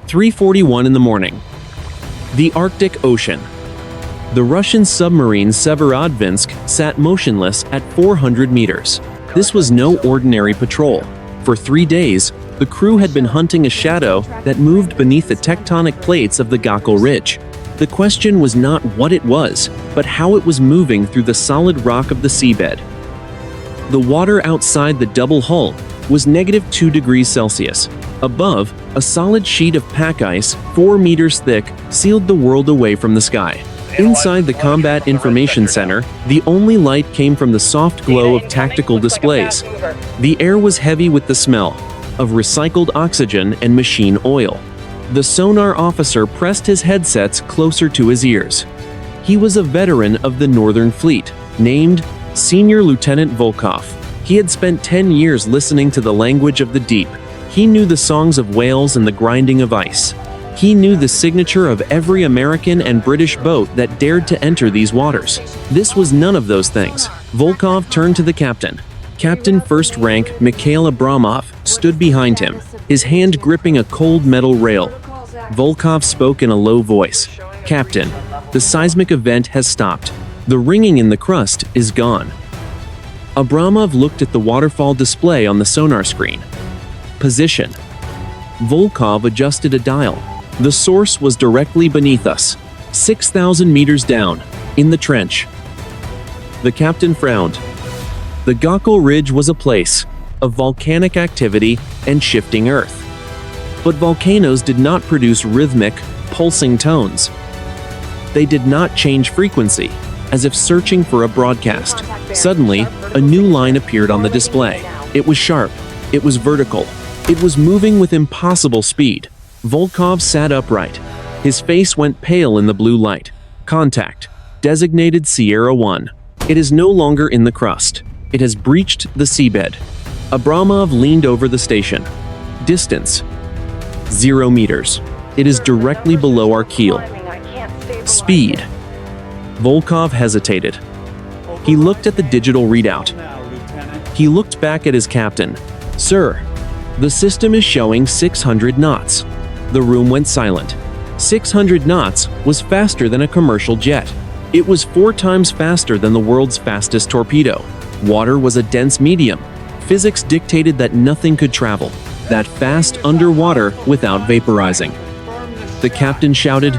3:41 in the morning. The Arctic Ocean. The Russian submarine Severodvinsk sat motionless at 400 meters. This was no ordinary patrol. For 3 days, the crew had been hunting a shadow that moved beneath the tectonic plates of the Gakkel ridge. The question was not what it was, but how it was moving through the solid rock of the seabed. The water outside the double hull was -2 degrees Celsius. Above, a solid sheet of pack ice, 4 meters thick, sealed the world away from the sky. Inside the Combat Information Center, the only light came from the soft glow of tactical displays. The air was heavy with the smell of recycled oxygen and machine oil. The sonar officer pressed his headsets closer to his ears. He was a veteran of the Northern Fleet, named Senior Lieutenant Volkov. He had spent 10 years listening to the language of the deep. He knew the songs of whales and the grinding of ice. He knew the signature of every American and British boat that dared to enter these waters. This was none of those things. Volkov turned to the captain. Captain First Rank Mikhail Abramov stood behind him, his hand gripping a cold metal rail. Volkov spoke in a low voice. "Captain, the seismic event has stopped. The ringing in the crust is gone." Abramov looked at the waterfall display on the sonar screen. Position. Volkov adjusted a dial. The source was directly beneath us, 6,000 meters down, in the trench. The captain frowned. The Gakkel Ridge was a place of volcanic activity and shifting earth. But volcanoes did not produce rhythmic, pulsing tones. They did not change frequency, as if searching for a broadcast. Suddenly, a new line appeared on the display. It was sharp. It was vertical. It was moving with impossible speed. Volkov sat upright. His face went pale in the blue light. Contact. Designated Sierra 1. It is no longer in the crust. It has breached the seabed. Abramov leaned over the station. Distance. 0 meters. It is directly below our keel. Speed. Volkov hesitated. He looked at the digital readout. He looked back at his captain. "Sir, the system is showing 600 knots. The room went silent. 600 knots was faster than a commercial jet. It was 4 times faster than the world's fastest torpedo. Water was a dense medium. Physics dictated that nothing could travel that fast underwater without vaporizing. The captain shouted,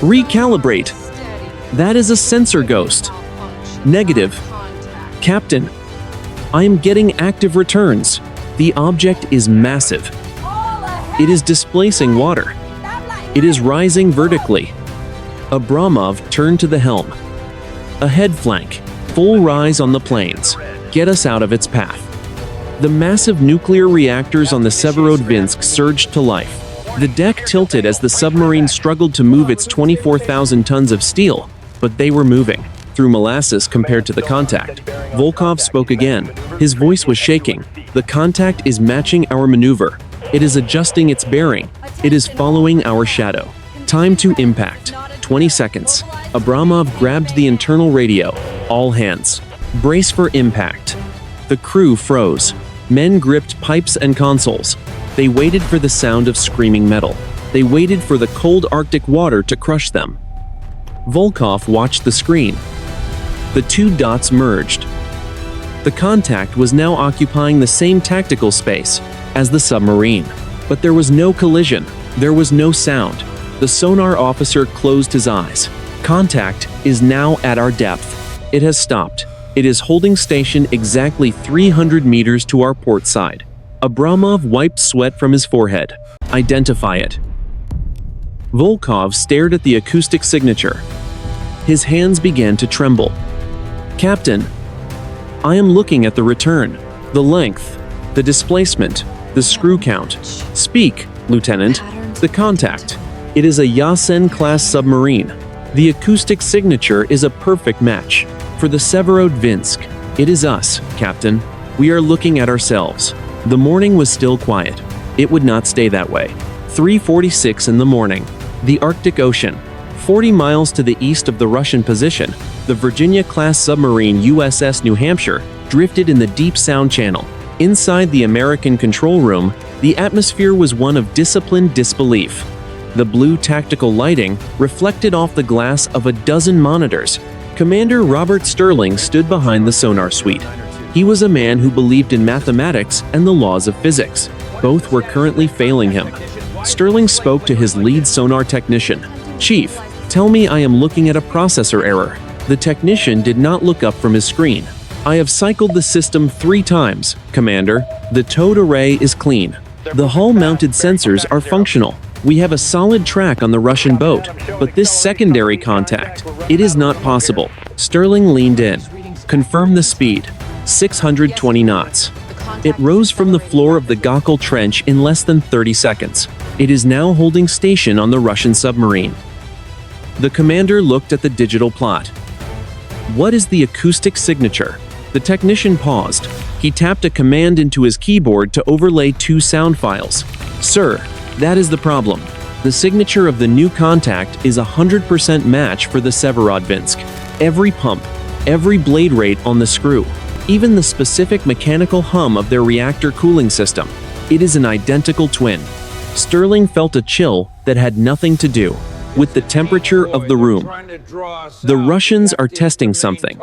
"Recalibrate! That is a sensor ghost." Negative. Captain, I am getting active returns. The object is massive. It is displacing water. It is rising vertically. Abramov turned to the helm. A head flank, full rise on the planes. Get us out of its path. The massive nuclear reactors on the Severodvinsk surged to life. The deck tilted as the submarine struggled to move its 24,000 tons of steel, but they were moving through molasses compared to the contact. Volkov spoke again. His voice was shaking. The contact is matching our maneuver. It is adjusting its bearing. It is following our shadow. Time to impact. 20 seconds. Abramov grabbed the internal radio. All hands. Brace for impact. The crew froze. Men gripped pipes and consoles. They waited for the sound of screaming metal. They waited for the cold Arctic water to crush them. Volkov watched the screen. The 2 dots merged. The contact was now occupying the same tactical space as the submarine. But there was no collision. There was no sound. The sonar officer closed his eyes. Contact is now at our depth. It has stopped. It is holding station exactly 300 meters to our port side. Abramov wiped sweat from his forehead. Identify it. Volkov stared at the acoustic signature. His hands began to tremble. Captain, I am looking at the return, the length, the displacement, the screw count. Speak, Lieutenant. The contact. It is a Yasen-class submarine. The acoustic signature is a perfect match. For the Severodvinsk, it is us, Captain. We are looking at ourselves. The morning was still quiet. It would not stay that way. 3:46 in the morning. The Arctic Ocean. 40 miles to the east of the Russian position, the Virginia-class submarine USS New Hampshire drifted in the deep Sound Channel. Inside the American control room, The atmosphere was one of disciplined disbelief. The blue tactical lighting reflected off the glass of a dozen monitors. Commander Robert Sterling stood behind the sonar suite. He was a man who believed in mathematics and the laws of physics. Both were currently failing him. Sterling spoke to his lead sonar technician. "Chief, tell me I am looking at a processor error." The technician did not look up from his screen. "I have cycled the system 3 times, Commander. The towed array is clean. The hull-mounted sensors are functional. We have a solid track on the Russian boat, but this secondary contact, it is not possible." Sterling leaned in. "Confirm the speed. 620 knots. It rose from the floor of the Gakkel trench in less than 30 seconds. It is now holding station on the Russian submarine." The commander looked at the digital plot. "What is the acoustic signature?" The technician paused. He tapped a command into his keyboard to overlay 2 sound files. "Sir, that is the problem. The signature of the new contact is a 100% match for the Severodvinsk. Every pump, every blade rate on the screw, even the specific mechanical hum of their reactor cooling system. It is an identical twin." Sterling felt a chill that had nothing to do with the temperature of the room. The Russians are testing something.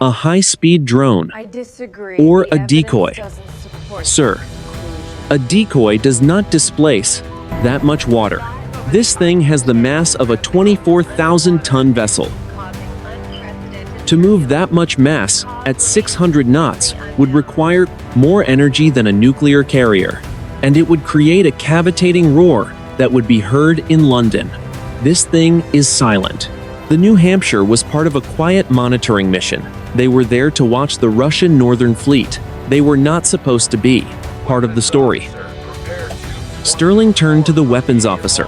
A high-speed drone. Or a decoy. Sir, a decoy does not displace that much water. This thing has the mass of a 24,000-ton vessel. To move that much mass at 600 knots would require more energy than a nuclear carrier, and it would create a cavitating roar that would be heard in London. This thing is silent. The New Hampshire was part of a quiet monitoring mission. They were there to watch the Russian Northern Fleet. They were not supposed to be part of the story. Sterling turned to the weapons officer.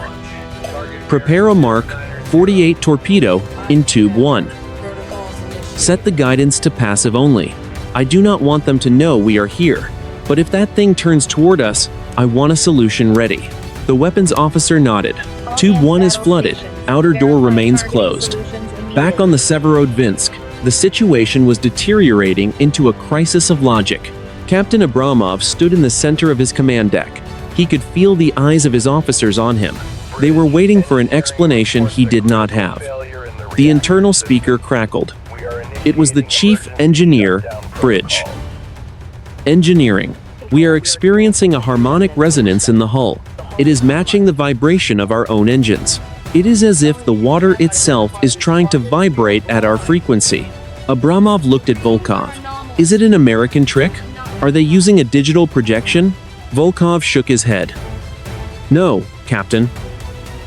"Prepare a Mark 48 torpedo in Tube 1. Set the guidance to passive only. I do not want them to know we are here, but if that thing turns toward us, I want a solution ready." The weapons officer nodded. Tube 1 is flooded. Outer door remains closed. Back on the Severodvinsk, the situation was deteriorating into a crisis of logic. Captain Abramov stood in the center of his command deck. He could feel the eyes of his officers on him. They were waiting for an explanation he did not have. The internal speaker crackled. It was the chief engineer, Bridge. "Engineering. We are experiencing a harmonic resonance in the hull. It is matching the vibration of our own engines. It is as if the water itself is trying to vibrate at our frequency." Abramov looked at Volkov. "Is it an American trick? Are they using a digital projection?" Volkov shook his head. "No, Captain.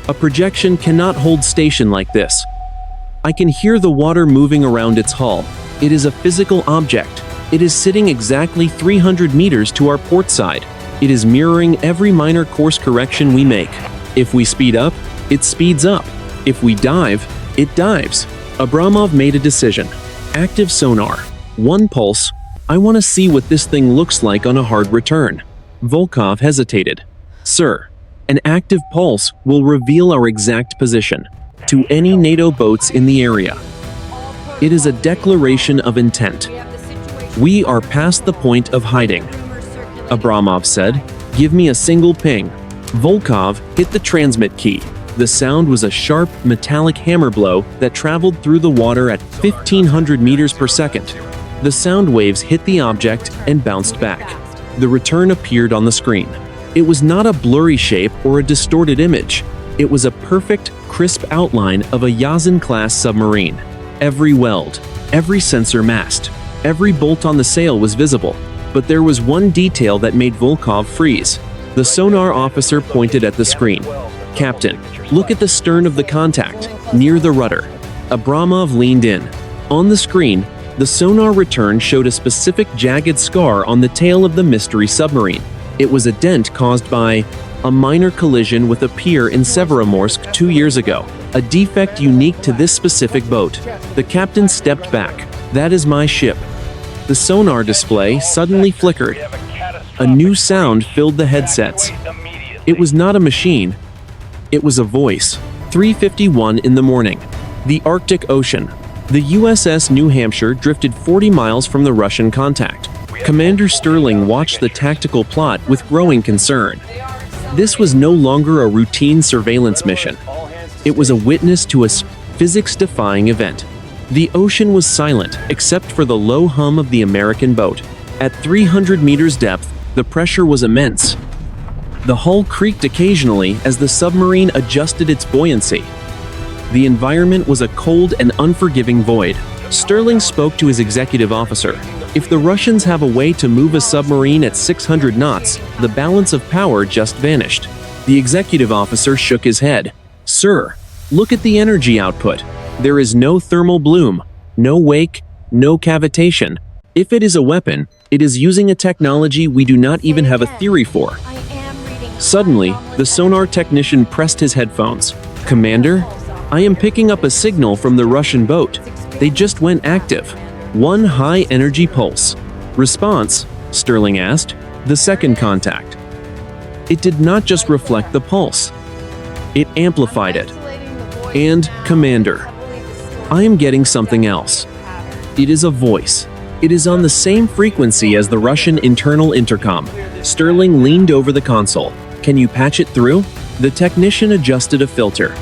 A projection cannot hold station like this. I can hear the water moving around its hull. It is a physical object. It is sitting exactly 300 meters to our port side. It is mirroring every minor course correction we make. If we speed up, it speeds up. If we dive, it dives." Abramov made a decision. "Active sonar. 1 pulse. I want to see what this thing looks like on a hard return." Volkov hesitated. "Sir, an active pulse will reveal our exact position to any NATO boats in the area. It is a declaration of intent. We are past the point of hiding." Abramov said. "Give me a single ping." Volkov hit the transmit key. The sound was a sharp, metallic hammer blow that traveled through the water at 1,500 meters per second. The sound waves hit the object and bounced back. The return appeared on the screen. It was not a blurry shape or a distorted image. It was a perfect, crisp outline of a Yasen-class submarine. Every weld, every sensor mast, every bolt on the sail was visible. But there was one detail that made Volkov freeze. The sonar officer pointed at the screen. "Captain, look at the stern of the contact, near the rudder." Abramov leaned in. On the screen, the sonar return showed a specific jagged scar on the tail of the mystery submarine. It was a dent caused by a minor collision with a pier in Severodvinsk 2 years ago, a defect unique to this specific boat. The captain stepped back. "That is my ship." The sonar display suddenly flickered. A new sound filled the headsets. It was not a machine. It was a voice. 3:51 in the morning. The Arctic Ocean. The USS New Hampshire drifted 40 miles from the Russian contact. Commander Sterling watched the tactical plot with growing concern. This was no longer a routine surveillance mission. It was a witness to a physics-defying event. The ocean was silent, except for the low hum of the American boat. At 300 meters depth, the pressure was immense. The hull creaked occasionally as the submarine adjusted its buoyancy. The environment was a cold and unforgiving void. Sterling spoke to his executive officer. If the Russians have a way to move a submarine at 600 knots, the balance of power just vanished. The executive officer shook his head. Sir, look at the energy output. There is no thermal bloom, no wake, no cavitation. If it is a weapon, it is using a technology we do not even have a theory for. Suddenly, the sonar technician pressed his headphones. Commander, I am picking up a signal from the Russian boat. They just went active. One high-energy pulse. Response, Sterling asked. The second contact. It did not just reflect the pulse. It amplified it. And, Commander, I am getting something else. It is a voice. It is on the same frequency as the Russian internal intercom. Sterling leaned over the console. Can you patch it through? The technician adjusted a filter.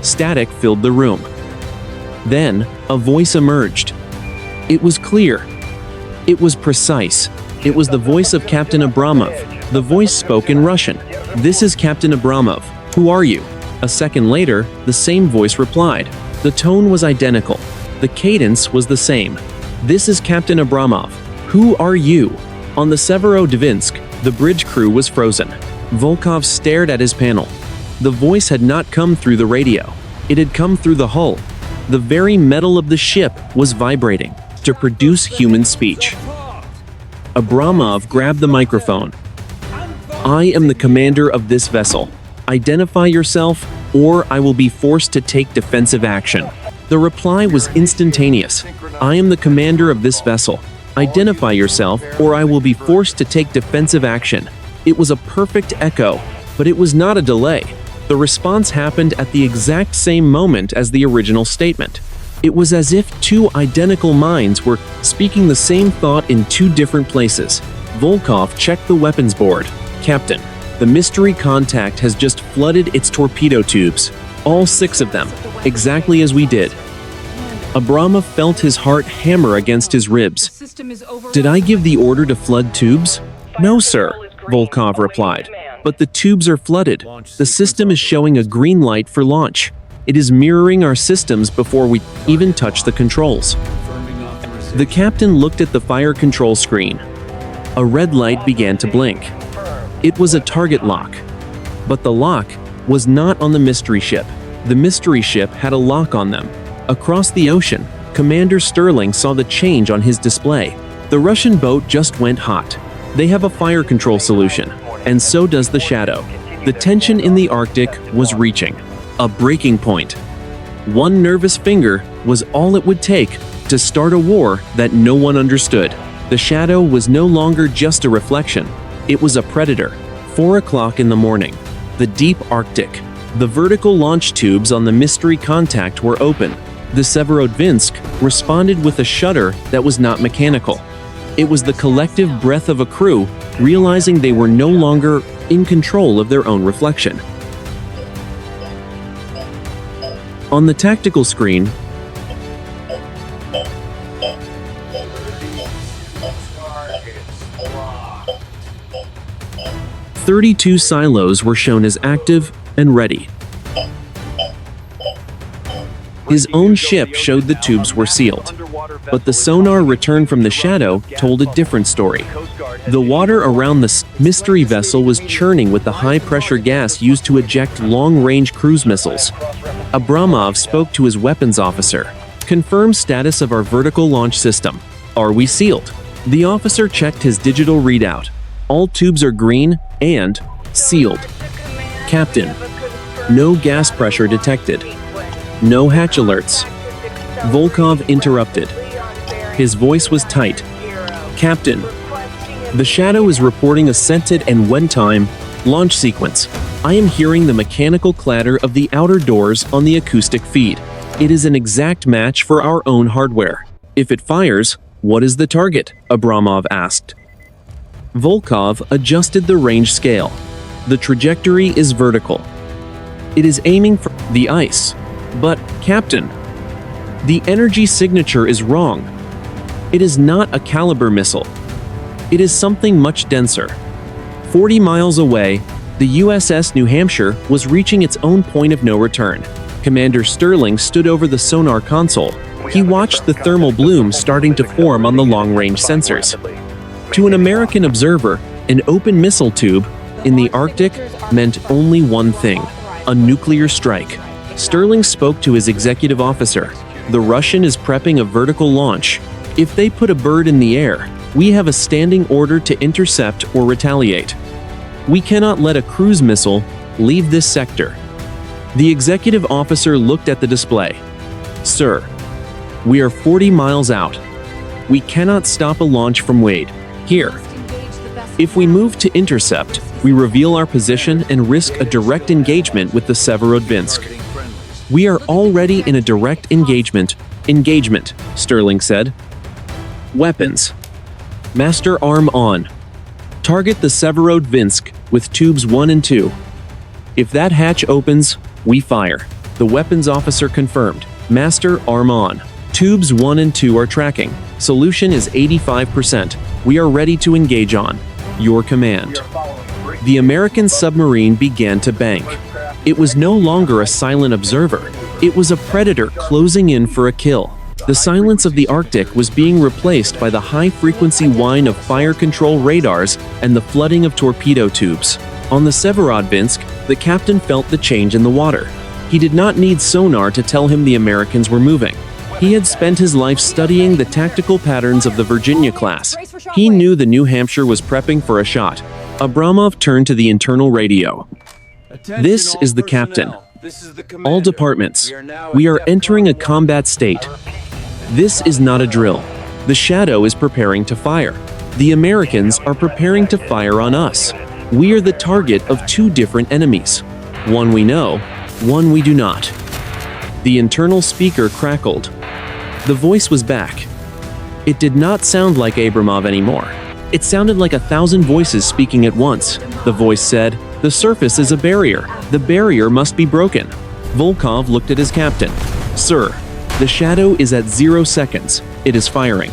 Static filled the room. Then, a voice emerged. It was clear. It was precise. It was the voice of Captain Abramov. The voice spoke in Russian. This is Captain Abramov. Who are you? A second later, the same voice replied. The tone was identical. The cadence was the same. This is Captain Abramov. Who are you? On the Severodvinsk, the bridge crew was frozen. Volkov stared at his panel. The voice had not come through the radio. It had come through the hull. The very metal of the ship was vibrating to produce human speech. Abramov grabbed the microphone. I am the commander of this vessel. Identify yourself, or I will be forced to take defensive action. The reply was instantaneous. I am the commander of this vessel. Identify yourself, or I will be forced to take defensive action. It was a perfect echo, but it was not a delay. The response happened at the exact same moment as the original statement. It was as if two identical minds were speaking the same thought in two different places. Volkov checked the weapons board. Captain, the mystery contact has just flooded its torpedo tubes. All 6 of them, exactly as we did. Abramov felt his heart hammer against his ribs. Did I give the order to flood tubes? No, sir, Volkov replied. But the tubes are flooded. The system is showing a green light for launch. It is mirroring our systems before we even touch the controls. The captain looked at the fire control screen. A red light began to blink. It was a target lock. But the lock was not on the mystery ship. The mystery ship had a lock on them. Across the ocean, Commander Sterling saw the change on his display. The Russian boat just went hot. They have a fire control solution, and so does the Shadow. The tension in the Arctic was reaching a breaking point. One nervous finger was all it would take to start a war that no one understood. The Shadow was no longer just a reflection. It was a predator. 4 o'clock in the morning. The deep Arctic. The vertical launch tubes on the mystery contact were open. The Severodvinsk responded with a shudder that was not mechanical. It was the collective breath of a crew realizing they were no longer in control of their own reflection. On the tactical screen, "32 silos were shown as active and ready. His own ship showed the tubes were sealed, but the sonar returned from the Shadow told a different story. The water around the mystery vessel was churning with the high-pressure gas used to eject long-range cruise missiles. Abramov spoke to his weapons officer. Confirm status of our vertical launch system. Are we sealed? The officer checked his digital readout. All tubes are green and sealed. Captain, no gas pressure detected. No hatch alerts. Volkov interrupted. His voice was tight. Captain, the Shadow is reporting a scented and when-time launch sequence. I am hearing the mechanical clatter of the outer doors on the acoustic feed. It is an exact match for our own hardware. If it fires, "What is the target?" Abramov asked. Volkov adjusted the range scale. "The trajectory is vertical. It is aiming for the ice." "But, Captain, the energy signature is wrong. It is not a caliber missile. It is something much denser." 40 miles away, the USS New Hampshire was reaching its own point of no return. Commander Sterling stood over the sonar console. He watched the thermal bloom starting to form on the long-range sensors. To an American observer, an open missile tube in the Arctic meant only one thing: a nuclear strike. Sterling spoke to his executive officer. "The Russian is prepping a vertical launch. If they put a bird in the air, we have a standing order to intercept or retaliate. We cannot let a cruise missile leave this sector." The executive officer looked at the display. "Sir, we are 40 miles out. We cannot stop a launch from Wade. Here. If we move to intercept, we reveal our position and risk a direct engagement with the Severodvinsk." "We are already in a direct engagement." "Engagement," Sterling said. "Weapons. Master arm on. Target the Severodvinsk with tubes 1 and 2. If that hatch opens, we fire." The weapons officer confirmed. "Master arm on. Tubes 1 and 2 are tracking. Solution is 85%. We are ready to engage on your command." The American submarine began to bank. It was no longer a silent observer. It was a predator closing in for a kill. The silence of the Arctic was being replaced by the high-frequency whine of fire control radars and the flooding of torpedo tubes. On the Severodvinsk, the captain felt the change in the water. He did not need sonar to tell him the Americans were moving. He had spent his life studying the tactical patterns of the Virginia-class. He knew the New Hampshire was prepping for a shot. Abramov turned to the internal radio. "This is the captain. All departments. We are entering a combat state. This is not a drill. The Shadow is preparing to fire. The Americans are preparing to fire on us. We are the target of two different enemies. One we know, one we do not." The internal speaker crackled. The voice was back. It did not sound like Abramov anymore. It sounded like 1,000 voices speaking at once. The voice said, "The surface is a barrier. The barrier must be broken." Volkov looked at his captain. "Sir, the Shadow is at 0 seconds. It is firing."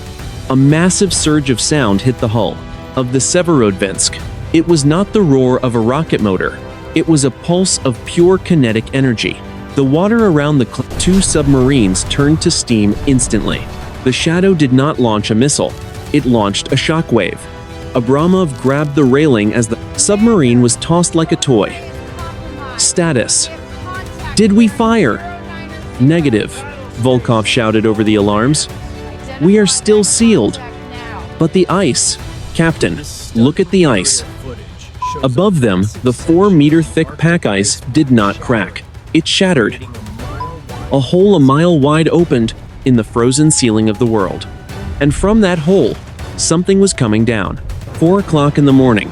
A massive surge of sound hit the hull of the Severodvinsk. It was not the roar of a rocket motor. It was a pulse of pure kinetic energy. The water around the two submarines turned to steam instantly. The Shadow did not launch a missile. It launched a shockwave. Abramov grabbed the railing as the submarine was tossed like a toy. "Status. Did we fire?" "Negative," Volkov shouted over the alarms. "We are still sealed." "But the ice." "Captain, look at the ice." Above them, the 4-meter-thick pack ice did not crack. It shattered. A hole a mile wide opened in the frozen ceiling of the world. And from that hole, something was coming down. 4 o'clock in the morning.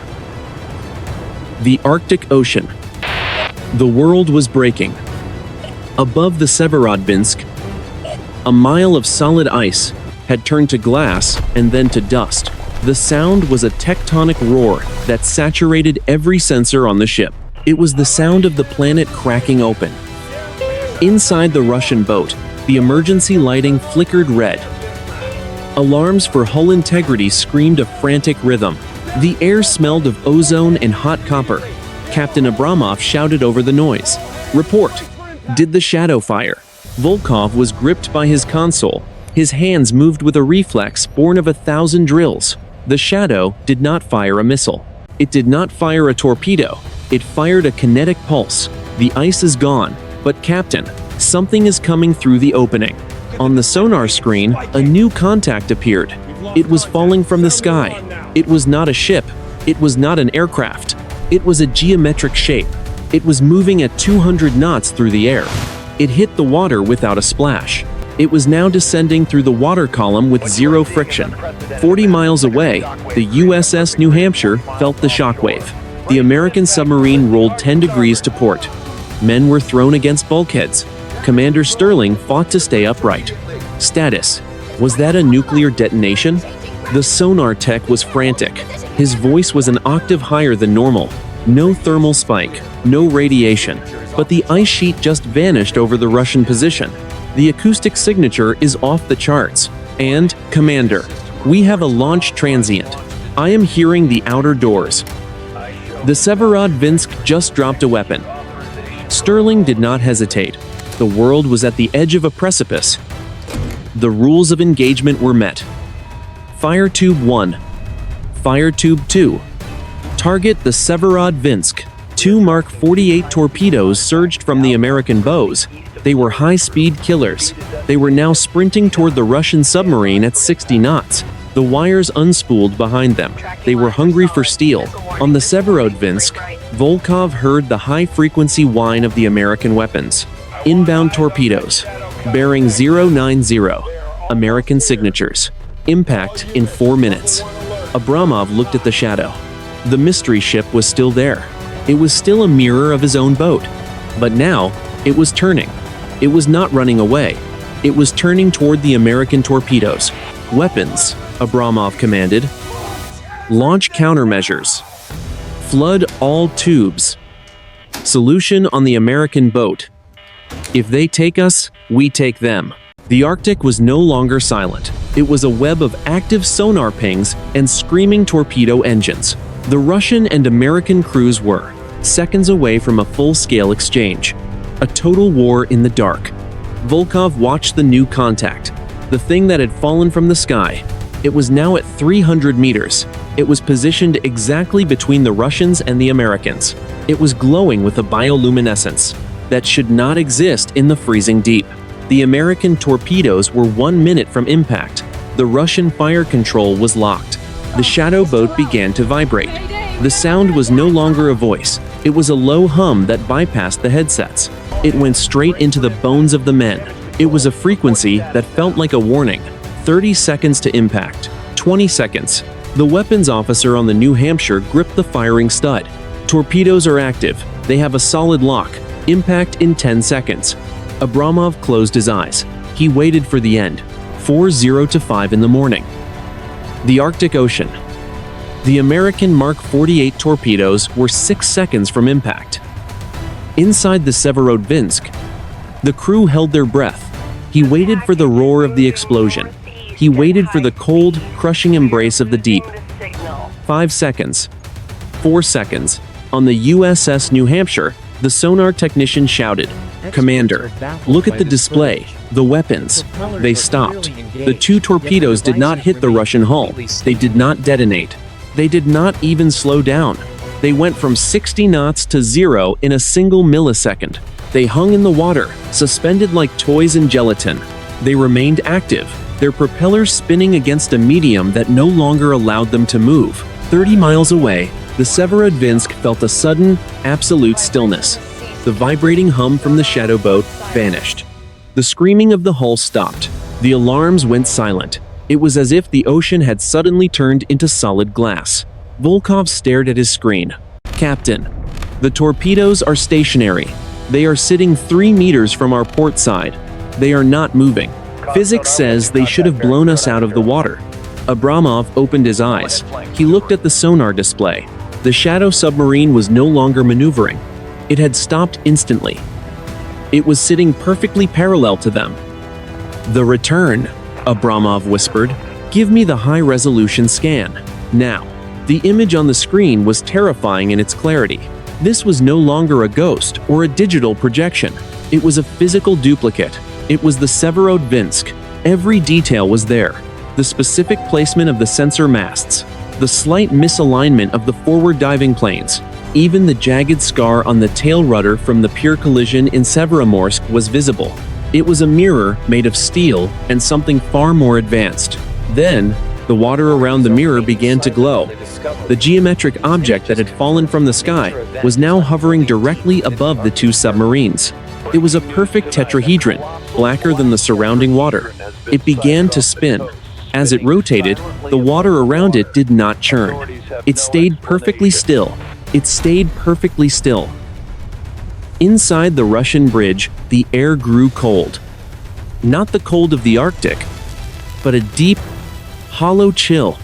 The Arctic Ocean. The world was breaking. Above the Severodvinsk, a mile of solid ice had turned to glass and then to dust. The sound was a tectonic roar that saturated every sensor on the ship. It was the sound of the planet cracking open. Inside the Russian boat, the emergency lighting flickered red. Alarms for hull integrity screamed a frantic rhythm. The air smelled of ozone and hot copper. Captain Abramov shouted over the noise. "Report. Did the Shadow fire?" Volkov was gripped by his console. His hands moved with a reflex born of 1,000 drills. The Shadow did not fire a missile. It did not fire a torpedo. It fired a kinetic pulse. The ice is gone. But Captain, something is coming through the opening. On the sonar screen, a new contact appeared. It was falling from the sky. It was not a ship. It was not an aircraft. It was a geometric shape. It was moving at 200 knots through the air. It hit the water without a splash. It was now descending through the water column with zero friction. 40 miles away, the USS New Hampshire felt the shockwave. The American submarine rolled 10 degrees to port. Men were thrown against bulkheads. Commander Sterling fought to stay upright. Status. Was that a nuclear detonation? The sonar tech was frantic. His voice was an octave higher than normal. No thermal spike, no radiation, but the ice sheet just vanished over the Russian position. The acoustic signature is off the charts. And, Commander, we have a launch transient. I am hearing the outer doors. The Severodvinsk just dropped a weapon. Sterling did not hesitate. The world was at the edge of a precipice. The rules of engagement were met. Fire Tube 1. Fire Tube 2. Target the Severodvinsk. 2 Mark 48 torpedoes surged from the American bows. They were high-speed killers. They were now sprinting toward the Russian submarine at 60 knots. The wires unspooled behind them. They were hungry for steel. On the Severodvinsk, Volkov heard the high-frequency whine of the American weapons. Inbound torpedoes. Bearing 090. American signatures. Impact in 4 minutes. Abramov looked at the shadow. The mystery ship was still there. It was still a mirror of his own boat. But now, it was turning. It was not running away. It was turning toward the American torpedoes. Weapons, Abramov commanded. Launch countermeasures. Flood all tubes. Solution on the American boat. If they take us, we take them. The Arctic was no longer silent. It was a web of active sonar pings and screaming torpedo engines. The Russian and American crews were seconds away from a full-scale exchange. A total war in the dark. Volkov watched the new contact. The thing that had fallen from the sky. It was now at 300 meters. It was positioned exactly between the Russians and the Americans. It was glowing with a bioluminescence that should not exist in the freezing deep. The American torpedoes were 1 minute from impact. The Russian fire control was locked. The shadow boat began to vibrate. The sound was no longer a voice. It was a low hum that bypassed the headsets. It went straight into the bones of the men. It was a frequency that felt like a warning. 30 seconds to impact. 20 seconds. The weapons officer on the New Hampshire gripped the firing stud. Torpedoes are active. They have a solid lock. Impact in 10 seconds. Abramov closed his eyes. He waited for the end. 4:0 to 5 in the morning. The Arctic Ocean. The American Mark 48 torpedoes were 6 seconds from impact. Inside the Severodvinsk, the crew held their breath. He waited for the roar of the explosion. He waited for the cold, crushing embrace of the deep. 5 seconds. 4 seconds. On the USS New Hampshire, the sonar technician shouted, "Commander, look at the display, the weapons." They stopped. The 2 torpedoes did not hit the Russian hull. They did not detonate. They did not even slow down. They went from 60 knots to 0 in a single millisecond. They hung in the water, suspended like toys in gelatin. They remained active, their propellers spinning against a medium that no longer allowed them to move. 30 miles away, the Severodvinsk felt a sudden, absolute stillness. The vibrating hum from the shadow boat vanished. The screaming of the hull stopped. The alarms went silent. It was as if the ocean had suddenly turned into solid glass. Volkov stared at his screen. "Captain, the torpedoes are stationary. They are sitting 3 meters from our port side. They are not moving. Physics says they should have blown us out of the water." Abramov opened his eyes. He looked at the sonar display. The shadow submarine was no longer maneuvering. It had stopped instantly. It was sitting perfectly parallel to them. "The return," Abramov whispered. "Give me the high-resolution scan. Now." The image on the screen was terrifying in its clarity. This was no longer a ghost or a digital projection. It was a physical duplicate. It was the Severodvinsk. Every detail was there. The specific placement of the sensor masts, the slight misalignment of the forward diving planes, even the jagged scar on the tail rudder from the pure collision in Severodvinsk was visible. It was a mirror made of steel and something far more advanced. Then, the water around the mirror began to glow. The geometric object that had fallen from the sky was now hovering directly above the 2 submarines. It was a perfect tetrahedron, blacker than the surrounding water. It began to spin. As it rotated, the water around it did not churn. It stayed perfectly still. It stayed perfectly still. Inside the Russian bridge, the air grew cold. Not the cold of the Arctic, but a deep, hollow chill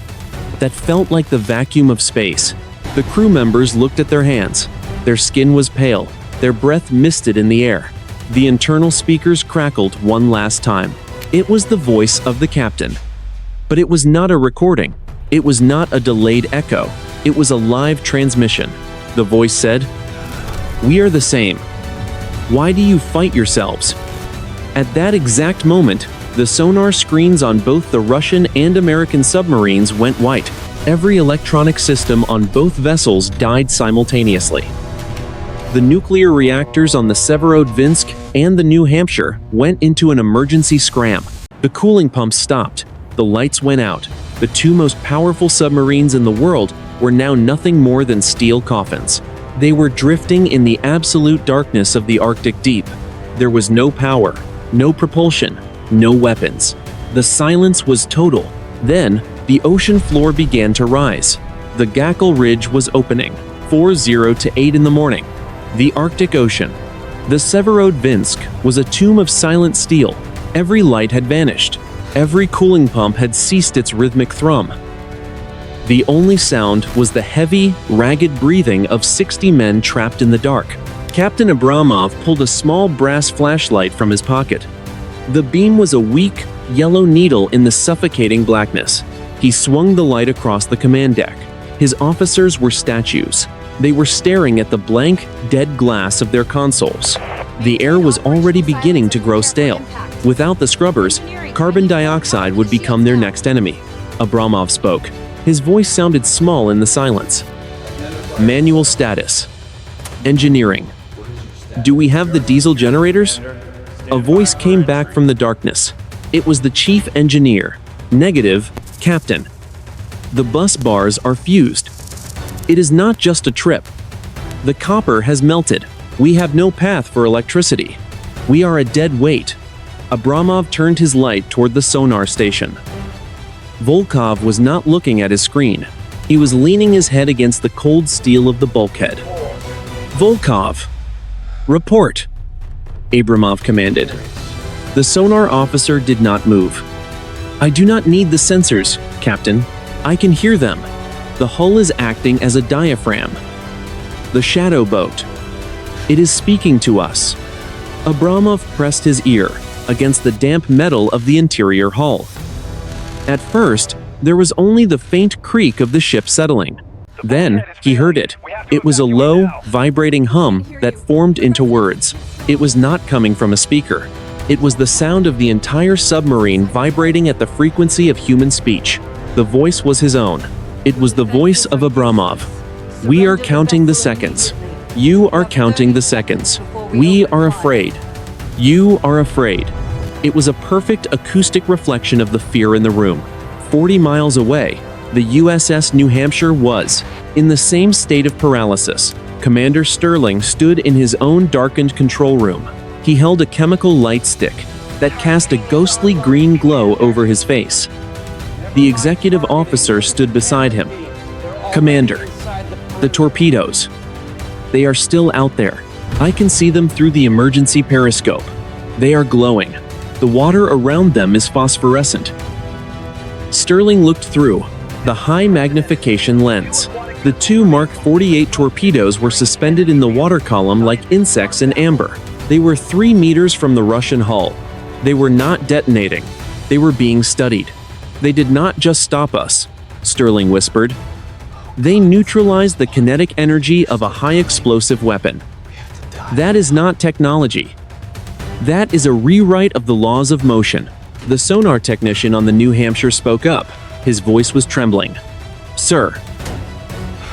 that felt like the vacuum of space. The crew members looked at their hands. Their skin was pale, their breath misted in the air. The internal speakers crackled one last time. It was the voice of the captain. But it was not a recording. It was not a delayed echo. It was a live transmission. The voice said, "We are the same. Why do you fight yourselves?" At that exact moment, the sonar screens on both the Russian and American submarines went white. Every electronic system on both vessels died simultaneously. The nuclear reactors on the Severodvinsk and the New Hampshire went into an emergency scram. The cooling pumps stopped. The lights went out. The two most powerful submarines in the world were now nothing more than steel coffins. They were drifting in the absolute darkness of the Arctic deep. There was no power, no propulsion, no weapons. The silence was total. Then, the ocean floor began to rise. The Gakkel Ridge was opening, 4:0 to 8 in the morning. The Arctic Ocean. The Severodvinsk was a tomb of silent steel. Every light had vanished. Every cooling pump had ceased its rhythmic thrum. The only sound was the heavy, ragged breathing of 60 men trapped in the dark. Captain Abramov pulled a small brass flashlight from his pocket. The beam was a weak, yellow needle in the suffocating blackness. He swung the light across the command deck. His officers were statues. They were staring at the blank, dead glass of their consoles. The air was already beginning to grow stale. Without the scrubbers, carbon dioxide would become their next enemy. Abramov spoke. His voice sounded small in the silence. Manual status. Engineering. Do we have the diesel generators? A voice came back from the darkness. It was the chief engineer. Negative, Captain. The bus bars are fused. It is not just a trip. The copper has melted. We have no path for electricity. We are a dead weight. Abramov turned his light toward the sonar station. Volkov was not looking at his screen. He was leaning his head against the cold steel of the bulkhead. Volkov! Report! Abramov commanded. The sonar officer did not move. I do not need the sensors, Captain. I can hear them. The hull is acting as a diaphragm. The shadow boat. It is speaking to us. Abramov pressed his ear against the damp metal of the interior hull. At first, there was only the faint creak of the ship settling. Then, he heard it. It was a low, vibrating hum that formed into words. It was not coming from a speaker. It was the sound of the entire submarine vibrating at the frequency of human speech. The voice was his own. It was the voice of Abramov. We are counting the seconds. You are counting the seconds. We are afraid. You are afraid. It was a perfect acoustic reflection of the fear in the room. 40 miles away, the USS New Hampshire was in the same state of paralysis. Commander Sterling stood in his own darkened control room. He held a chemical light stick that cast a ghostly green glow over his face. The executive officer stood beside him. Commander, the torpedoes. They are still out there. I can see them through the emergency periscope. They are glowing. The water around them is phosphorescent. Sterling looked through the high magnification lens. The two Mark 48 torpedoes were suspended in the water column like insects in amber. They were 3 meters from the Russian hull. They were not detonating. They were being studied. They did not just stop us, Sterling whispered. They neutralized the kinetic energy of a high-explosive weapon. That is not technology. That is a rewrite of the laws of motion. The sonar technician on the New Hampshire spoke up. His voice was trembling. Sir,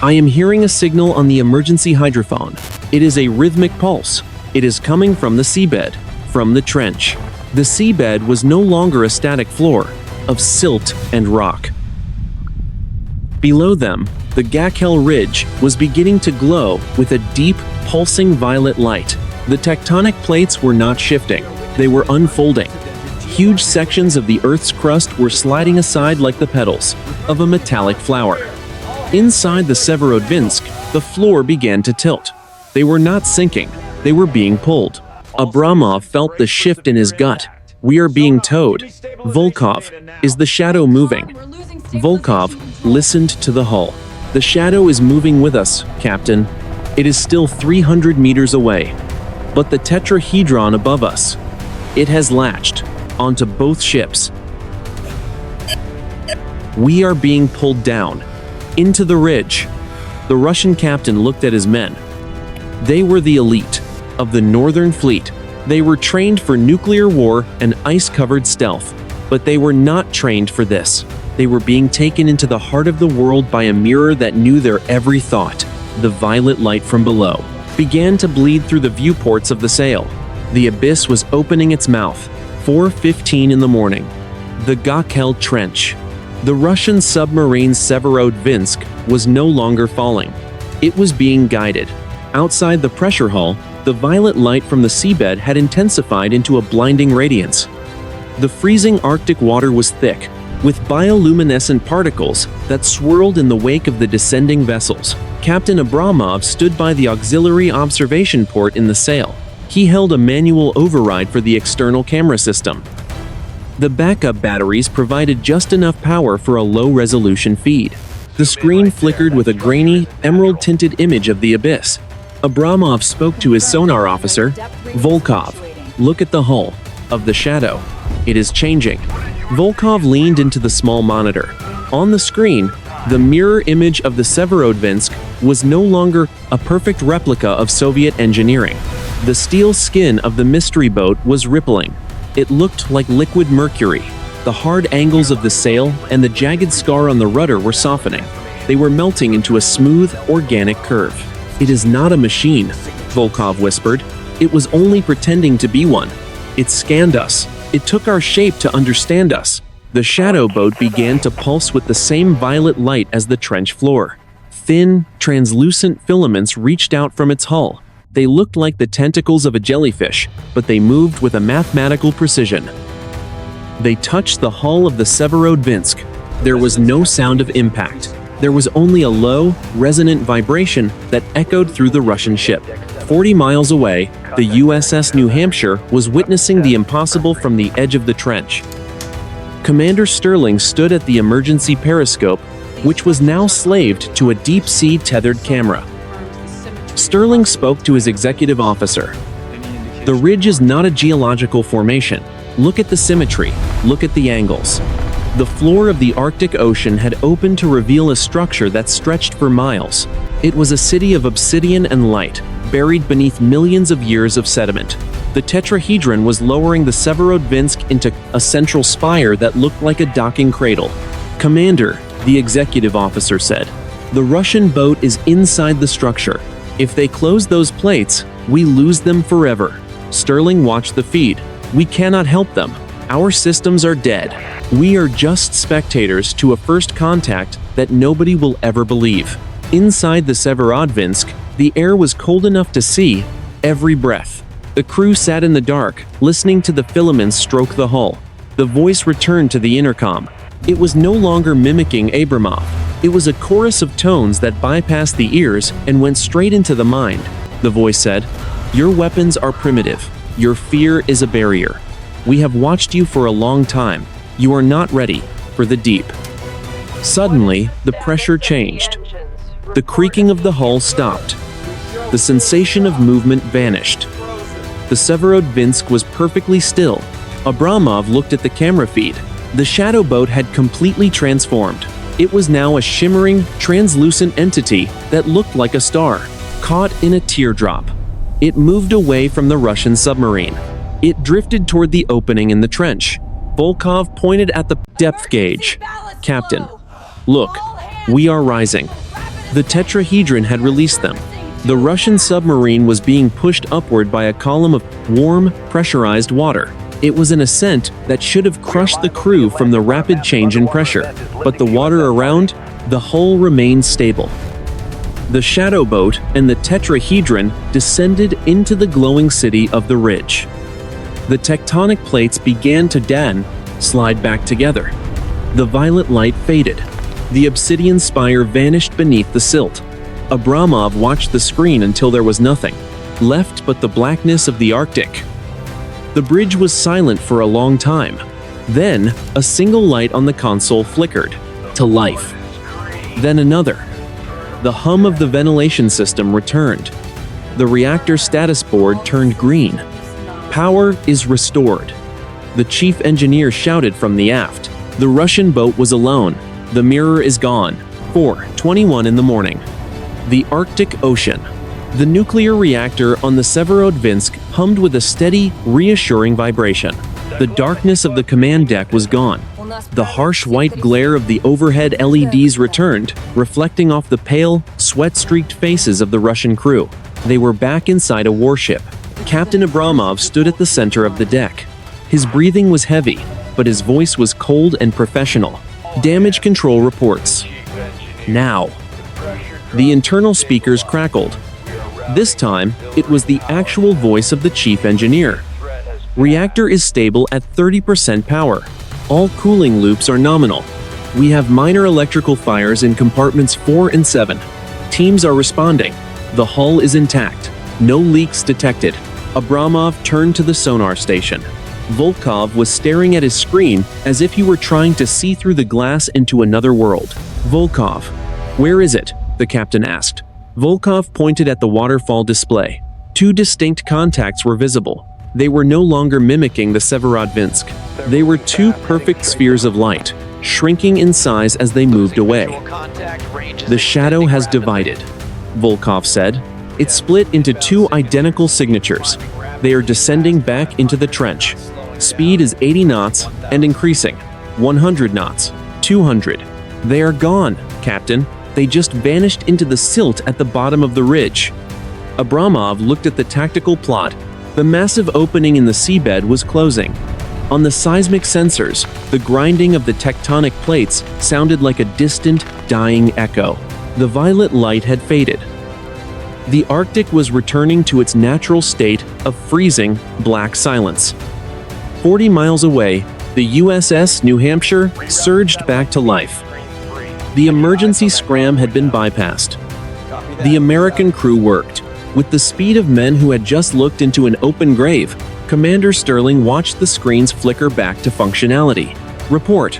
I am hearing a signal on the emergency hydrophone. It is a rhythmic pulse. It is coming from the seabed, from the trench. The seabed was no longer a static floor of silt and rock. Below them, the Gakkel Ridge was beginning to glow with a deep, pulsing violet light. The tectonic plates were not shifting. They were unfolding. Huge sections of the Earth's crust were sliding aside like the petals of a metallic flower. Inside the Severodvinsk, the floor began to tilt. They were not sinking. They were being pulled. Abramov felt the shift in his gut. We are being towed. Volkov, is the shadow moving? Volkov listened to the hull. The shadow is moving with us, Captain. It is still 300 meters away. But the tetrahedron above us, it has latched onto both ships. We are being pulled down into the ridge. The Russian captain looked at his men. They were the elite of the Northern Fleet. They were trained for nuclear war and ice-covered stealth, but they were not trained for this. They were being taken into the heart of the world by a mirror that knew their every thought. The violet light from below began to bleed through the viewports of the sail. The abyss was opening its mouth. 4:15 in the morning. The Gakkel Trench. The Russian submarine Severodvinsk was no longer falling. It was being guided. Outside the pressure hull, the violet light from the seabed had intensified into a blinding radiance. The freezing Arctic water was thick, with bioluminescent particles that swirled in the wake of the descending vessels. Captain Abramov stood by the auxiliary observation port in the sail. He held a manual override for the external camera system. The backup batteries provided just enough power for a low-resolution feed. The screen flickered with a grainy, emerald-tinted image of the abyss. Abramov spoke to his sonar officer. Volkov, look at the hull of the shadow. It is changing. Volkov leaned into the small monitor. On the screen, the mirror image of the Severodvinsk was no longer a perfect replica of Soviet engineering. The steel skin of the mystery boat was rippling. It looked like liquid mercury. The hard angles of the sail and the jagged scar on the rudder were softening. They were melting into a smooth, organic curve. It is not a machine, Volkov whispered. It was only pretending to be one. It scanned us. It took our shape to understand us. The shadow boat began to pulse with the same violet light as the trench floor. Thin, translucent filaments reached out from its hull. They looked like the tentacles of a jellyfish, but they moved with a mathematical precision. They touched the hull of the Severodvinsk. There was no sound of impact. There was only a low, resonant vibration that echoed through the Russian ship. 40 miles away, the USS New Hampshire was witnessing the impossible from the edge of the trench. Commander Sterling stood at the emergency periscope, which was now slaved to a deep-sea tethered camera. Sterling spoke to his executive officer. The ridge is not a geological formation. Look at the symmetry. Look at the angles. The floor of the Arctic Ocean had opened to reveal a structure that stretched for miles. It was a city of obsidian and light, buried beneath millions of years of sediment. The tetrahedron was lowering the Severodvinsk into a central spire that looked like a docking cradle. Commander, the executive officer said, the Russian boat is inside the structure. If they close those plates, we lose them forever. Sterling watched the feed. We cannot help them. Our systems are dead. We are just spectators to a first contact that nobody will ever believe. Inside the Severodvinsk, the air was cold enough to see every breath. The crew sat in the dark, listening to the filaments stroke the hull. The voice returned to the intercom. It was no longer mimicking Abramov. It was a chorus of tones that bypassed the ears and went straight into the mind. The voice said, "Your weapons are primitive. Your fear is a barrier. We have watched you for a long time. You are not ready for the deep." Suddenly, the pressure changed. The creaking of the hull stopped. The sensation of movement vanished. The Severodvinsk was perfectly still. Abramov looked at the camera feed. The shadow boat had completely transformed. It was now a shimmering, translucent entity that looked like a star, caught in a teardrop. It moved away from the Russian submarine. It drifted toward the opening in the trench. Volkov pointed at the depth gauge. "Captain, look, we are rising." The tetrahedron had released them. The Russian submarine was being pushed upward by a column of warm, pressurized water. It was an ascent that should have crushed the crew from the rapid change in pressure, but the water around, the hull remained stable. The shadow boat and the tetrahedron descended into the glowing city of the ridge. The tectonic plates began to slide back together. The violet light faded. The obsidian spire vanished beneath the silt. Abramov watched the screen until there was nothing left but the blackness of the Arctic. The bridge was silent for a long time. Then, a single light on the console flickered to life. Then another. The hum of the ventilation system returned. The reactor status board turned green. Power is restored. The chief engineer shouted from the aft. The Russian boat was alone. The mirror is gone. 4:21 in the morning. The Arctic Ocean. The nuclear reactor on the Severodvinsk hummed with a steady, reassuring vibration. The darkness of the command deck was gone. The harsh white glare of the overhead LEDs returned, reflecting off the pale, sweat-streaked faces of the Russian crew. They were back inside a warship. Captain Abramov stood at the center of the deck. His breathing was heavy, but his voice was cold and professional. Damage control reports. Now. The internal speakers crackled. This time, it was the actual voice of the chief engineer. Reactor is stable at 30% power. All cooling loops are nominal. We have minor electrical fires in compartments 4 and 7. Teams are responding. The hull is intact. No leaks detected. Abramov turned to the sonar station. Volkov was staring at his screen as if he were trying to see through the glass into another world. Volkov, where is it? The captain asked. Volkov pointed at the waterfall display. 2 distinct contacts were visible. They were no longer mimicking the Severodvinsk. They were 2 perfect spheres of light, shrinking in size as they moved away. The shadow has divided, Volkov said. It split into 2 identical signatures. They are descending back into the trench. Speed is 80 knots and increasing. 100 knots. 200. They are gone, Captain. They just vanished into the silt at the bottom of the ridge. Abramov looked at the tactical plot. The massive opening in the seabed was closing. On the seismic sensors, the grinding of the tectonic plates sounded like a distant, dying echo. The violet light had faded. The Arctic was returning to its natural state of freezing, black silence. 40 miles away, the USS New Hampshire surged back to life. The emergency scram had been bypassed. The American crew worked. With the speed of men who had just looked into an open grave, Commander Sterling watched the screens flicker back to functionality. Report.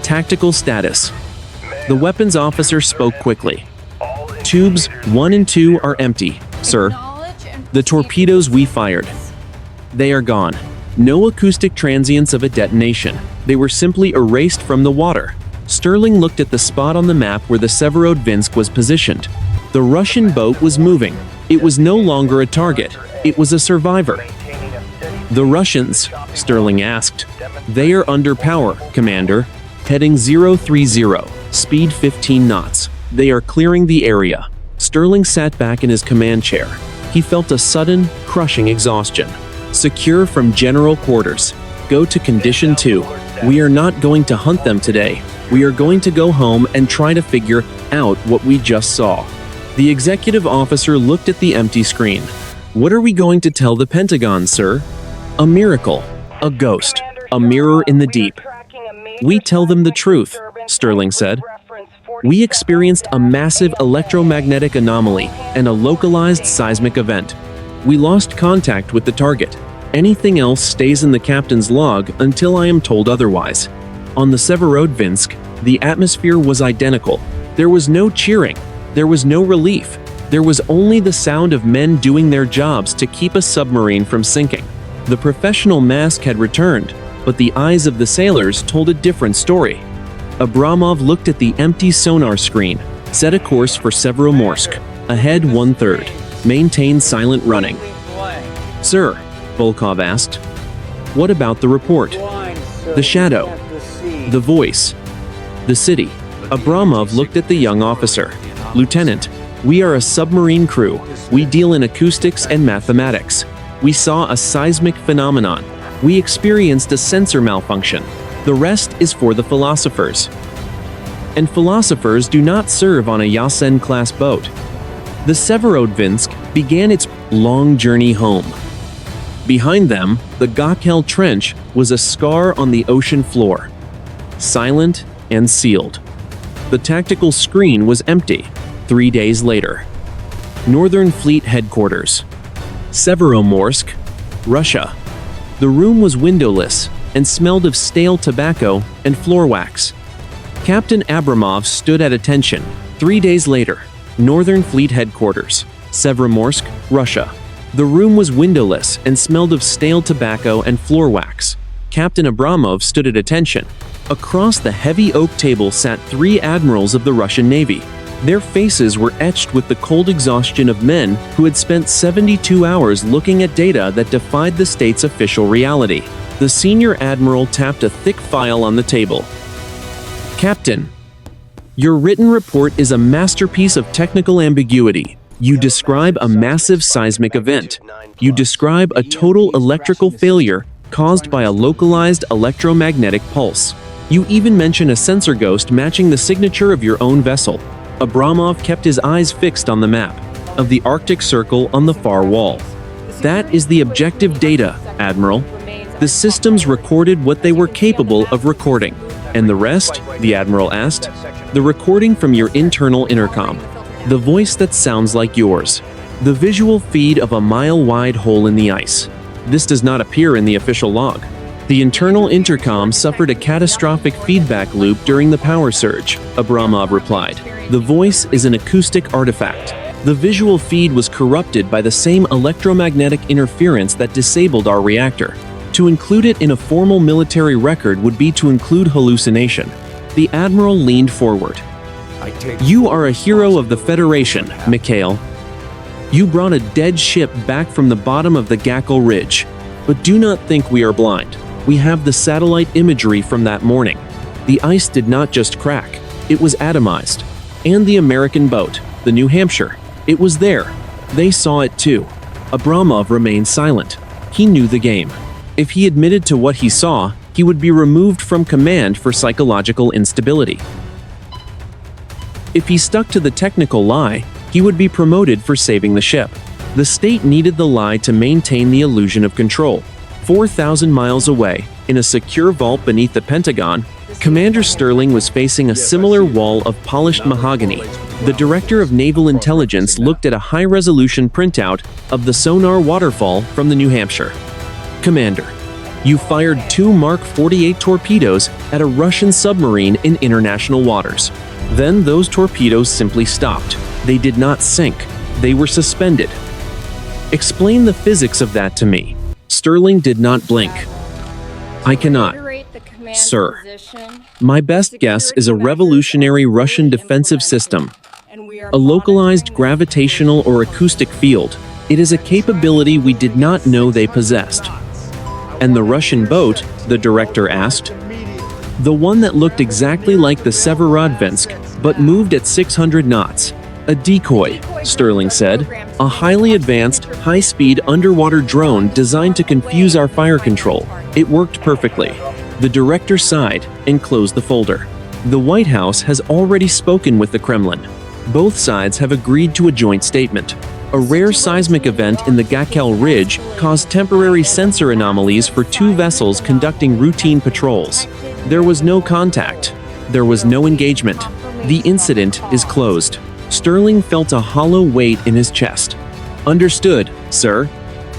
Tactical status. The weapons officer spoke quickly. Tubes 1 and 2 are empty, sir. The torpedoes we fired. They are gone. No acoustic transients of a detonation. They were simply erased from the water. Sterling looked at the spot on the map where the Severodvinsk was positioned. The Russian boat was moving. It was no longer a target. It was a survivor. The Russians, Sterling asked. They are under power, Commander. Heading 030, speed 15 knots. They are clearing the area. Sterling sat back in his command chair. He felt a sudden, crushing exhaustion. Secure from general quarters. Go to condition 2. We are not going to hunt them today. We are going to go home and try to figure out what we just saw. The executive officer looked at the empty screen. What are we going to tell the Pentagon, sir? A miracle. A ghost. A mirror in the deep. We tell them the truth, Sterling said. We experienced a massive electromagnetic anomaly and a localized seismic event. We lost contact with the target. Anything else stays in the captain's log until I am told otherwise. On the Severodvinsk, the atmosphere was identical. There was no cheering. There was no relief. There was only the sound of men doing their jobs to keep a submarine from sinking. The professional mask had returned, but the eyes of the sailors told a different story. Abramov looked at the empty sonar screen, set a course for Severodvinsk, ahead 1/3. Maintain silent running. Sir, Volkov asked. What about the report? The shadow. The voice. The city. Abramov looked at the young officer. Lieutenant, we are a submarine crew. We deal in acoustics and mathematics. We saw a seismic phenomenon. We experienced a sensor malfunction. The rest is for the philosophers. And philosophers do not serve on a Yasen-class boat. The Severodvinsk began its long journey home. Behind them, the Gakkel trench was a scar on the ocean floor, silent and sealed. The tactical screen was empty. 3 days later. Northern Fleet Headquarters. Severodvinsk, Russia. The room was windowless and smelled of stale tobacco and floor wax. Captain Abramov stood at attention. 3 days later, Northern Fleet Headquarters, Severodvinsk, Russia. The room was windowless and smelled of stale tobacco and floor wax. Captain Abramov stood at attention. Across the heavy oak table sat 3 admirals of the Russian Navy. Their faces were etched with the cold exhaustion of men who had spent 72 hours looking at data that defied the state's official reality. The senior admiral tapped a thick file on the table. "Captain, your written report is a masterpiece of technical ambiguity. You describe a massive seismic event. You describe a total electrical failure caused by a localized electromagnetic pulse. You even mention a sensor ghost matching the signature of your own vessel." Abramov kept his eyes fixed on the map of the Arctic Circle on the far wall. "That is the objective data, Admiral. The systems recorded what they were capable of recording." "And the rest?" the Admiral asked. "The recording from your internal intercom. The voice that sounds like yours. The visual feed of a mile-wide hole in the ice. This does not appear in the official log. The internal intercom suffered a catastrophic feedback loop during the power surge," Abramov replied. "The voice is an acoustic artifact. The visual feed was corrupted by the same electromagnetic interference that disabled our reactor. To include it in a formal military record would be to include hallucination." The Admiral leaned forward. "You are a hero of the Federation, Mikhail. You brought a dead ship back from the bottom of the Gakkel Ridge. But do not think we are blind. We have the satellite imagery from that morning. The ice did not just crack, it was atomized. And the American boat, the New Hampshire, it was there. They saw it too." Abramov remained silent. He knew the game. If he admitted to what he saw, he would be removed from command for psychological instability. If he stuck to the technical lie, he would be promoted for saving the ship. The state needed the lie to maintain the illusion of control. 4,000 miles away, in a secure vault beneath the Pentagon, Commander Sterling was facing a similar wall of polished mahogany. The Director of Naval Intelligence looked at a high-resolution printout of the sonar waterfall from the New Hampshire. "Commander, you fired 2 Mark 48 torpedoes at a Russian submarine in international waters. Then those torpedoes simply stopped. They did not sink. They were suspended. Explain the physics of that to me." Sterling did not blink. "I cannot, sir. My best guess is a revolutionary Russian defensive system. A localized gravitational or acoustic field. It is a capability we did not know they possessed." "And the Russian boat?" the director asked. "The one that looked exactly like the Severodvinsk, but moved at 600 knots. A decoy," Sterling said. "A highly advanced, high-speed underwater drone designed to confuse our fire control. It worked perfectly." The director sighed and closed the folder. "The White House has already spoken with the Kremlin. Both sides have agreed to a joint statement. A rare seismic event in the Gakkel Ridge caused temporary sensor anomalies for 2 vessels conducting routine patrols. There was no contact. There was no engagement. The incident is closed." Sterling felt a hollow weight in his chest. "Understood, sir."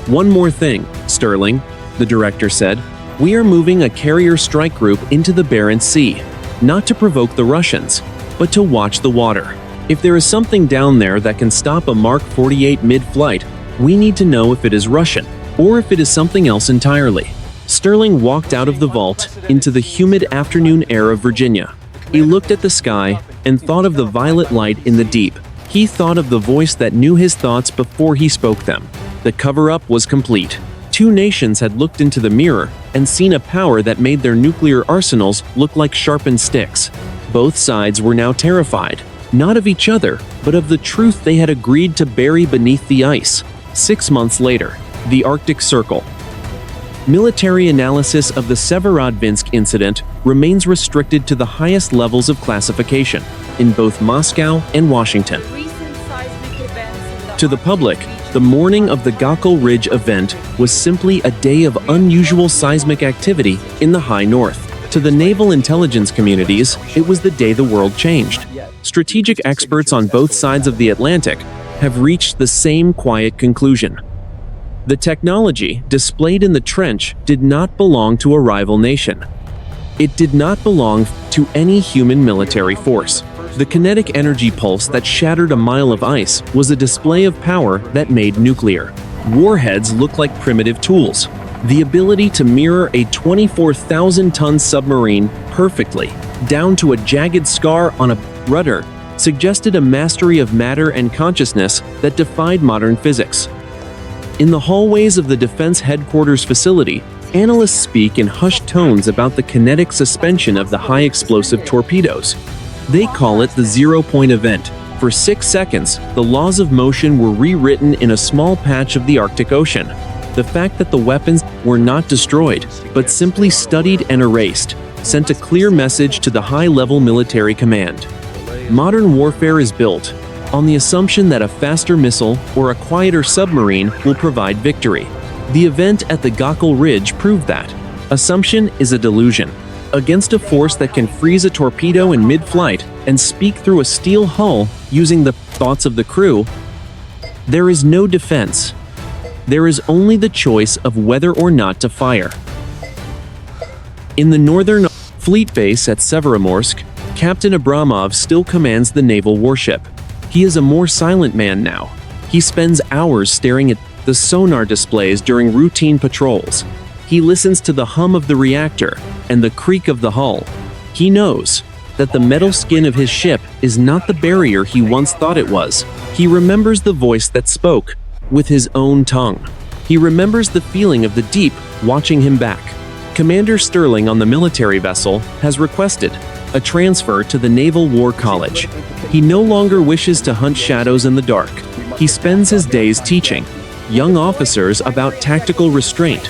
"One more thing, Sterling," the director said. "We are moving a carrier strike group into the Barents Sea, not to provoke the Russians, but to watch the water. If there is something down there that can stop a Mark 48 mid-flight, we need to know if it is Russian, or if it is something else entirely." Sterling walked out of the vault into the humid afternoon air of Virginia. He looked at the sky and thought of the violet light in the deep. He thought of the voice that knew his thoughts before he spoke them. The cover-up was complete. 2 nations had looked into the mirror and seen a power that made their nuclear arsenals look like sharpened sticks. Both sides were now terrified, not of each other, but of the truth they had agreed to bury beneath the ice. 6 months later, the Arctic Circle. Military analysis of the Severodvinsk incident remains restricted to the highest levels of classification in both Moscow and Washington. To the public, the morning of the Gakkel Ridge event was simply a day of unusual seismic activity in the high north. To the naval intelligence communities, it was the day the world changed. Strategic experts on both sides of the Atlantic have reached the same quiet conclusion. The technology displayed in the trench did not belong to a rival nation. It did not belong to any human military force. The kinetic energy pulse that shattered a mile of ice was a display of power that made nuclear warheads look like primitive tools. The ability to mirror a 24,000-ton submarine perfectly, down to a jagged scar on a rudder, suggested a mastery of matter and consciousness that defied modern physics. In the hallways of the Defense Headquarters facility, analysts speak in hushed tones about the kinetic suspension of the high-explosive torpedoes. They call it the zero-point event. For 6 seconds, the laws of motion were rewritten in a small patch of the Arctic Ocean. The fact that the weapons were not destroyed, but simply studied and erased, sent a clear message to the high-level military command. Modern warfare is built on the assumption that a faster missile or a quieter submarine will provide victory. The event at the Gakkel Ridge proved that. Assumption is a delusion. Against a force that can freeze a torpedo in mid-flight and speak through a steel hull using the thoughts of the crew, there is no defense. There is only the choice of whether or not to fire. In the Northern Fleet base at Severodvinsk, Captain Abramov still commands the naval warship. He is a more silent man now. He spends hours staring at the sonar displays during routine patrols. He listens to the hum of the reactor and the creak of the hull. He knows that the metal skin of his ship is not the barrier he once thought it was. He remembers the voice that spoke with his own tongue. He remembers the feeling of the deep watching him back. Commander Sterling on the military vessel has requested a transfer to the Naval War College. He no longer wishes to hunt shadows in the dark. He spends his days teaching young officers about tactical restraint.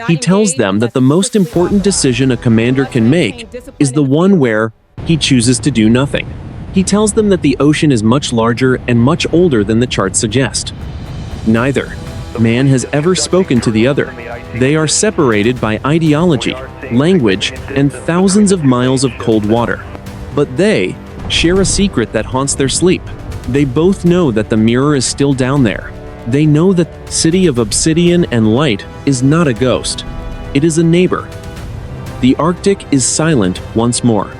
He tells them that the most important decision a commander can make is the one where he chooses to do nothing. He tells them that the ocean is much larger and much older than the charts suggest. Neither man has ever spoken to the other. They are separated by ideology, language, and thousands of miles of cold water. But they share a secret that haunts their sleep. They both know that the mirror is still down there. They know that the city of obsidian and light is not a ghost. It is a neighbor. The Arctic is silent once more.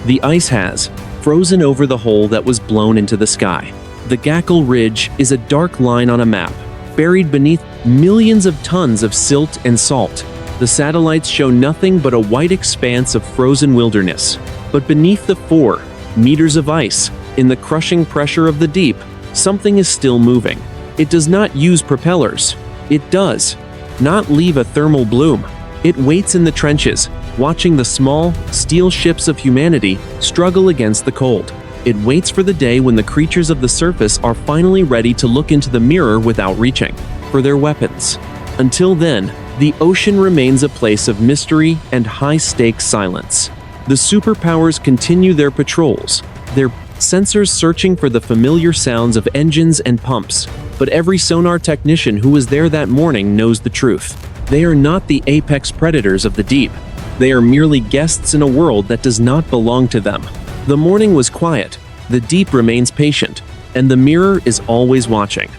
The ice has frozen over the hole that was blown into the sky. The Gakkel Ridge is a dark line on a map, buried beneath millions of tons of silt and salt. The satellites show nothing but a white expanse of frozen wilderness. But beneath the 4 meters of ice, in the crushing pressure of the deep, something is still moving. It does not use propellers. It does not leave a thermal bloom. It waits in the trenches, watching the small, steel ships of humanity struggle against the cold. It waits for the day when the creatures of the surface are finally ready to look into the mirror without reaching for their weapons. Until then, the ocean remains a place of mystery and high-stakes silence. The superpowers continue their patrols, their sensors searching for the familiar sounds of engines and pumps. But every sonar technician who was there that morning knows the truth. They are not the apex predators of the deep. They are merely guests in a world that does not belong to them. The morning was quiet, the deep remains patient, and the mirror is always watching.